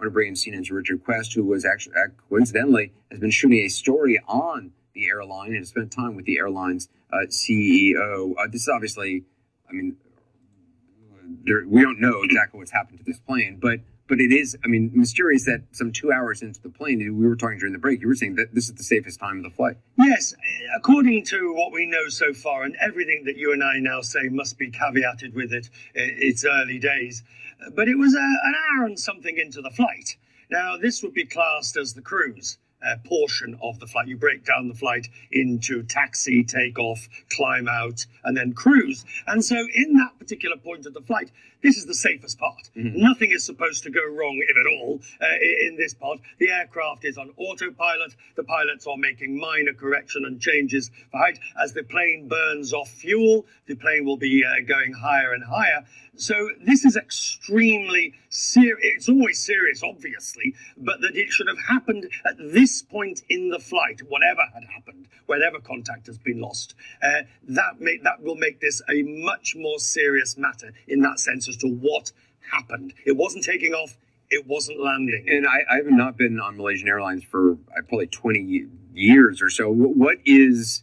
to bring in CNN's Richard Quest, who was actually, coincidentally, has been shooting a story on the airline and has spent time with the airline's CEO. This is obviously, I mean, we don't know exactly what's happened to this plane, but it is, I mean, mysterious that some 2 hours into the plane, we were talking during the break, you were saying that this is the safest time of the flight. Yes, according to what we know so far, and everything that you and I now say must be caveated with its early days, but it was an hour and something into the flight. Now, this would be classed as the cruise portion of the flight. You break down the flight into taxi, take off, climb out, and then cruise. And so in that particular point of the flight, this is the safest part. Nothing is supposed to go wrong, if at all, in this part. The aircraft is on autopilot. The pilots are making minor correction and changes for height. As the plane burns off fuel, the plane will be going higher and higher. So this is extremely serious. It's always serious, obviously, but that it should have happened at this point in the flight, whatever had happened, whenever contact has been lost, that will make this a much more serious matter in that sense as to what happened. It wasn't taking off. It wasn't landing. And I have not been on Malaysian Airlines for probably 20 years or so. What is,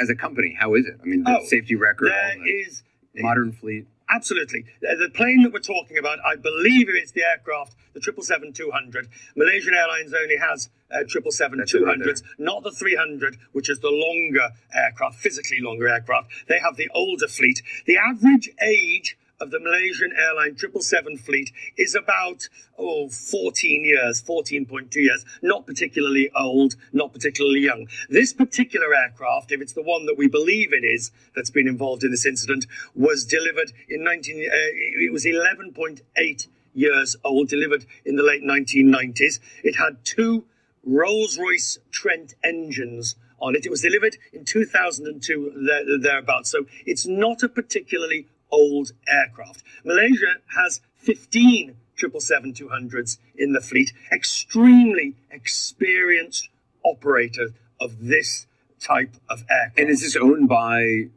as a company, how is it? I mean, the safety record, is modern fleet. Absolutely. The plane that we're talking about, I believe it's the aircraft, the 777-200. Malaysian Airlines only has 777-200s, not the 300, which is the longer aircraft, physically longer aircraft. They have the older fleet. The average age of the Malaysian Airlines 777 fleet is about 14 years, 14.2 years, not particularly old, not particularly young. This particular aircraft, if it's the one that we believe it is that's been involved in this incident, was delivered in it was 11.8 years old, delivered in the late 1990s. It had two Rolls-Royce Trent engines on it. It was delivered in 2002, thereabouts. So it's not a particularly old aircraft. Malaysia has 15 777-200s in the fleet. Extremely experienced operator of this type of aircraft. And is this owned by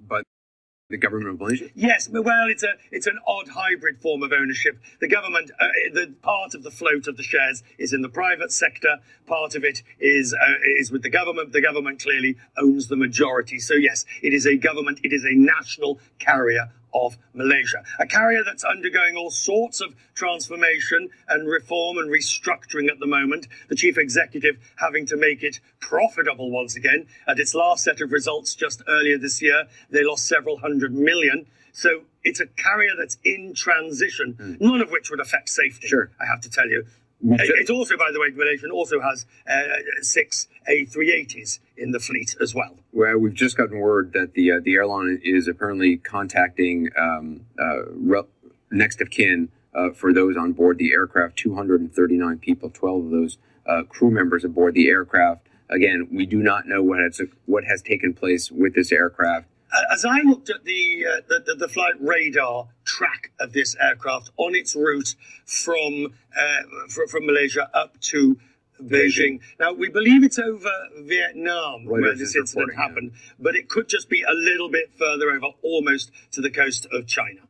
the government of Malaysia? Yes, well, it's an odd hybrid form of ownership. The government, the part of the float of the shares is in the private sector. Part of it is with the government. The government clearly owns the majority. So yes, it is a government. It is a national carrier of Malaysia, a carrier that's undergoing all sorts of transformation and reform and restructuring at the moment. The chief executive having to make it profitable once again. At its last set of results just earlier this year, they lost several $100 million. So it's a carrier that's in transition, none of which would affect safety, Sure. I have to tell you. It also, by the way, Malaysia also has 6 A380s in the fleet as well. Well, we've just gotten word that the airline is apparently contacting next of kin for those on board the aircraft. 239 people, 12 of those crew members aboard the aircraft. Again, we do not know what has taken place with this aircraft. As I looked at the flight radar track of this aircraft on its route from Malaysia up to Beijing. Now, we believe it's over Vietnam where this incident happened, but it could just be a little bit further over, almost to the coast of China.